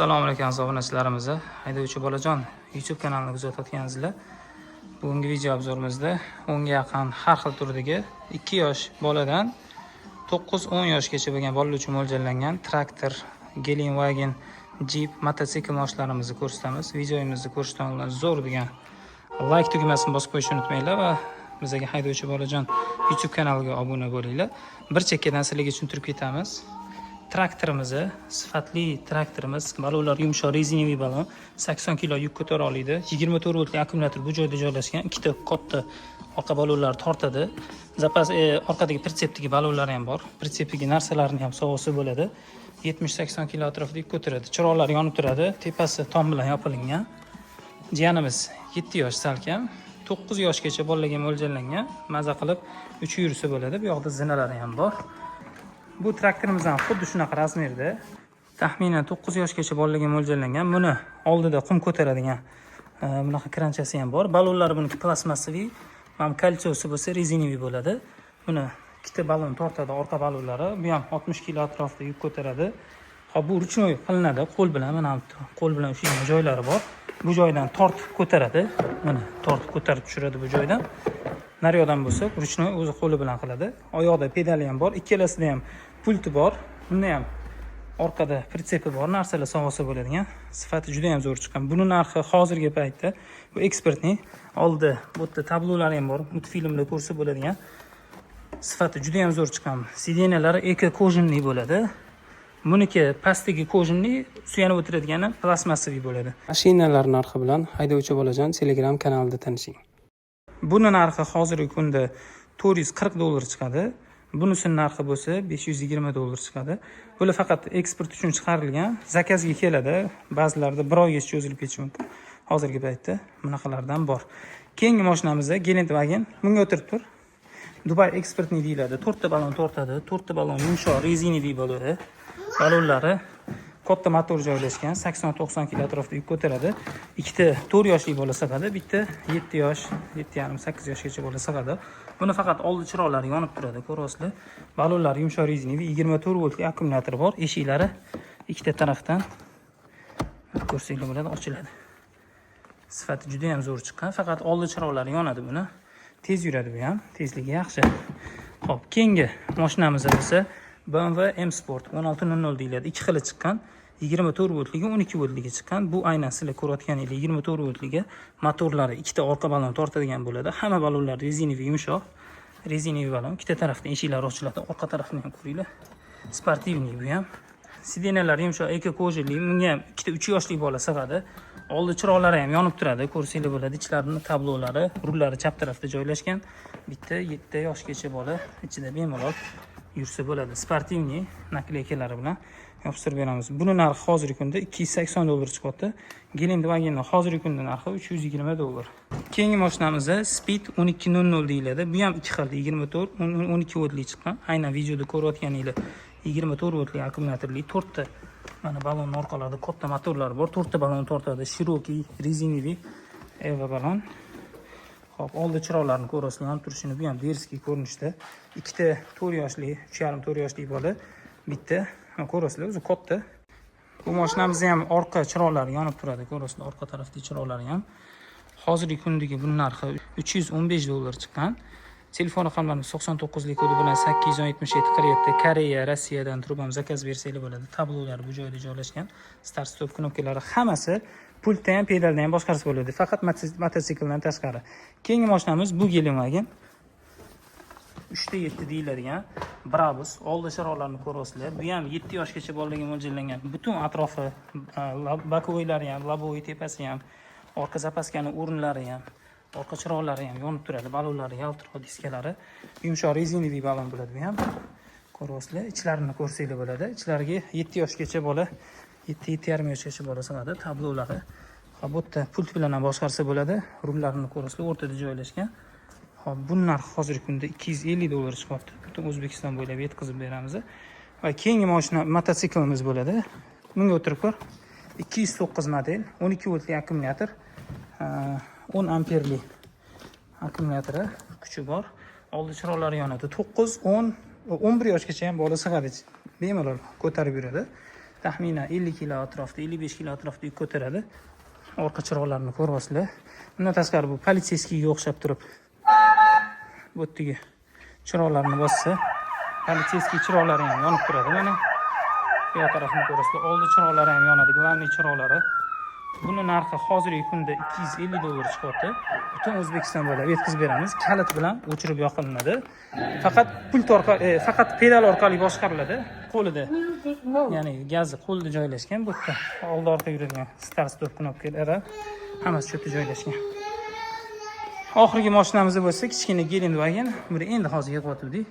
Assalomu alaykum obunachilarimiz. Haydovchi bolajon YouTube kanalini kuzatayotgansizlar. Bugungi video obzorimizda 10 ga yaqin har xil turdagi 2 yosh boladan 9-10 yoshgacha bo'lgan bolalar uchun mo'ljallangan traktor, Gelenwagen, Jeep, mototsikl moshlarimizni ko'rsatamiz. Videomizni ko'rishdan oldin zo'r degan like tugmasini bosib qo'yishni unutmanglar va bizga haydovchi bolajon YouTube kanaliga obuna bo'linglar. Bir chekkadan sizlarga tushuntirib ketamiz. Traktorimizni, sifatli traktorimiz, balonlar yumshoq rezinaviy balon, 80 kg yuk ko'tara oladi. 24 voltli akkumulyator bu joyda joylashgan. Ikkita katta orqa balonlar tortadi. Zapas orqadagi pritsepdagi balonlar ham bor. Pritsepdagi narsalarni ham sovusi bo'ladi. 70-80 kg atrofida yuk ko'taradi. Chiroqlar yonib turadi. Tepasi tom bilan yopilgan. Jiyanimiz 7 yosh salkam, 9 yoshgacha bolalarga mo'ljallangan. Maza qilib 3 yursa bo'ladi. Bu yoqda zinalari ham bor. Bu traktorimiz ham xuddi shunaqa razmerda. Taxminan 9 yoshgacha bolalarga mo'ljallangan. Buni oldida qum ko'taradigan bunaqa kranchasi ham bor. Balonlar buniki plastmassaviy, ham kalchosi bo'lsa rezinaviy bo'ladi. Buni ikkita balon tortadi orqa balonlari. Bu ham 60 kg atrofida yuk ko'taradi. Hop, bu ruchnoy qilinadi, qo'l bilan, mana qo'l bilan ushlaydigan joylari bor. Bu joydan tortib ko'taradi. Mana tortib ko'tarib tushiradi bu joydan. Naryoqdan bo'lsa, ruchnoy o'zi qo'li bilan qiladi. Oyoqda pedali ham bor, ikkalasida ham pulti bor. Bunda ham orqada pritsepi bor, narsalar sovosi bo'ladigan. Sifati juda ham zo'r chiqqan. Buni narxi hozirgi paytda bu ekspertning oldi, bu yerda tablolari ham bor, multfilmda ko'rsa bo'ladigan. Sifati juda ham zo'r chiqqan. Sidenalari eko kojinli bo'ladi. Buniki pastdagi kojinli, suyanib o'tiradigan plastmassaviy bo'ladi. Mashinalar narxi bilan haydovchi bolajon Telegram kanalida tanishing. Buni narxi hozirgi kunda $440 chiqadi. Bunisining narxi bo'lsa $520 chiqadi. Bular faqat eksport uchun chiqarilgan, zakazga keladi. Ba'zilarda 1 oygacha cho'zilib ketishi mumkin. Hozirgi paytda bunaqalardan bor. Keyingi mashinamiz Gelenwagen. Bunga o'tirib tur. Dubai eksportni deyiladi. 4 ta balon tortadi. 4 ta balon yumshoq rezinaviy bo'ladi. Balonlari katta motor joylashgan, 80-90 kg atrofida yuk ko'taradi. Ikkita 4 yoshli bola sig'adi, bitta 7 yosh, 7,5-8 yoshgacha bola sig'adi. Buni faqat oldi chiroqlari yonib turadi, ko'rasizlar. Balonlar yumshoq rezinaviy, 24 voltli akkumulyator bor. Eshiklari ikkita tarafdan ko'rsanglar bo'ladi, ochiladi. Sifati juda ham zo'r chiqqan. Faqat oldi chiroqlari yonadi buni. Tez yuradi bu ham, tezligi yaxshi. Xo'p, keyingi mashinamiz esa BMW M Sport 1600 deyiladi. 2 xili chiqqan. 24 voltliga, 12 voltliga chiqqan. Bu aynan sizlar ko'rayotganingiz 24 voltliga motorlari ikkita orqa balon tortadigan bo'ladi. Hamma balonlar rezinaviy yumshoq. Rezinaviy balon, ikkita tarafdan eshiklari ochiladi. Orqa tarafini ham ko'ringlar. Sportivniy bu ham. Sidenalar yumshoq, eko kojinli. Bunga ham ikkita 3 yoshli bola sig'adi. Oldi chiroqlari ham yonib turadi. Ko'rsanglar bo'ladi. Ichlarining tablolari, rullari chap tarafda joylashgan. Bitta 7 yoshgacha bola ichida bemalol yursa bo'ladi. Sportivniy nakleykalari bilan yopishtirib beramiz. Buni narxi hozirgi kunda $280 chiqyapti. Gelenwagenning hozirgi kunda narxi $320. Keyingi mashinamiz Speed 1200 deyiladi. Bu ham 2 xil, 24, 12 voltli chiqqan. Aynan videoda ko'rayotganingiz 24 voltli akkumulyatorli 4 ta mana balon orqalarida katta motorlar bor. 4 ta balon tortadi. Shiroki rezinaviy Eva balon. Hop, oldi chiroqlarni ko'rasizlar, yonib turishini, bu ham derskiy ko'rinishda. Ikkita 4 yoshli, 3,5-4 yoshli bola, bitta, ko'rasizlar, o'zi katta. Bu mashinamizda ham orqa chiroqlari yonib turadi, ko'rasizlar, orqa tarafdagi chiroqlari ham. Hozirgi kundagi bu narxi $315 chiqqan. Telefon raqamlarimiz 99 lik kodi bilan 817 47 Koreya, Rossiyadan turib ham zakaz bersanglar bo'ladi. Tablolar bu joyda joylashgan. Start stop knopkalari hammasi pultdan ham, pedaldan ham boshqarsa bo'ladi. Faqat mototsikldan tashqari. Keyingi mashinamiz bu Gelenwagen 3/7 deyiladigan Brabus. Oldi chiroqlarni ko'rasizlar. Bu ham 7 yoshgacha bolalarga mo'ljallangan. Butun atrofi, bokovoylari ham, lobovoy tepasi ham, orqa zapaskaning o'rinlari ham, orqa chiroqlari ham yonib turadi. Balonlari yaltiroq, diskalari yumshoq rezinaviy balon bo'ladi bu ham. Ko'rasizlar, ichlarini ko'rsanglar bo'ladi. Ichlariga 7 yoshgacha bola, 7-7,5 yoshgacha bola sig'adi. Tablolari bu yerda pult bilan ham boshqarsa bo'ladi. Rullarini ko'rasizlar, o'rtada joylashgan. Hop, bu narx hozirgi kunda $250 chiqyapti. Butun O'zbekiston bo'ylab yetkazib beramiz. Va keyingi mashina mototsiklimiz bo'ladi. Bunga o'tirib ko'r. 209 model, 12 voltli akkumulyator, 10 amperli akkumulyatori kuchi bor. Oldi chiroqlari yonadi. 9, 10, 11 yoshgacha ham bola sig'adi. Bemalol ko'tarib yuradi. taxminan 50 kilo atrofida, 55 kilo atrofida yuk ko'taradi. Orqa chiroqlarini ko'ryapsizlar. Bundan tashqari bu politsiyskiga o'xshab turib, bu yerga chiroqlarni bossa, politsiyskiy chiroqlari ham yonib turadi. Mana bu tarafni ko'rasizlar. Oldi chiroqlari ham yonadi, glavniy chiroqlari. Buni narxi hozirgi kunda $250 chiqyapti. Butun O'zbekiston bo'ylab yetkazib beramiz. Kalit bilan o'chirib yoqilinadi. Faqat pult orqali, faqat pedal orqali boshqariladi. Qo'lida, ya'ni gazi qo'lda joylashgan. Bu yerda oldi orqa yuradigan start-stop knopkalari hammasi shu yerda joylashgan. Oxirgi mashinamiz bo'lsa, kichkina Gelenwagen. Buni endi hozir yig'yotgandik.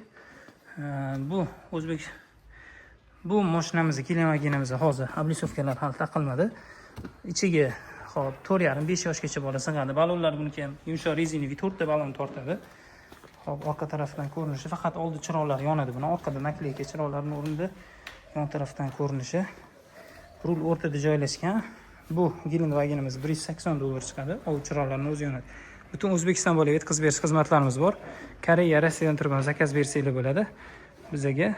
Bu mashinamizni Gelenwagenimiz hozir oblisovkalar hali taqilmadi. Ichiga hop 4,5 yoshgacha bola sig'adi. Balonlar buniki ham yumshoq rezinaviy 4 ta balon tortadi. Hop orqa tarafdan ko'rinishi faqat oldi chiroqlar yonadi. Buni orqada nakleyka chiroqlarning o'rnida yon tarafdan ko'rinishi. Rul o'rtada joylashgan. Bu Gelenwagenimiz $180 chiqadi. Oldi chiroqlarni o'zi yonadi. Butun O'zbekiston bo'ylab yetkazib berish xizmatlarimiz bor. Koreya, Rossiyadan turib zakaz bersanglar bo'ladi. Bizga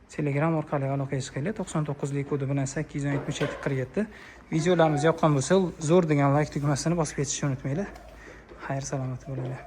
Telegram orqali aloqaga chiqinglar. 99lik kodi bilan 87747. Videolarimiz yoqqan bo'lsa, zo'r degan like tugmasini bosib ketishni unutmanglar. Xayr, salomat bo'linglar.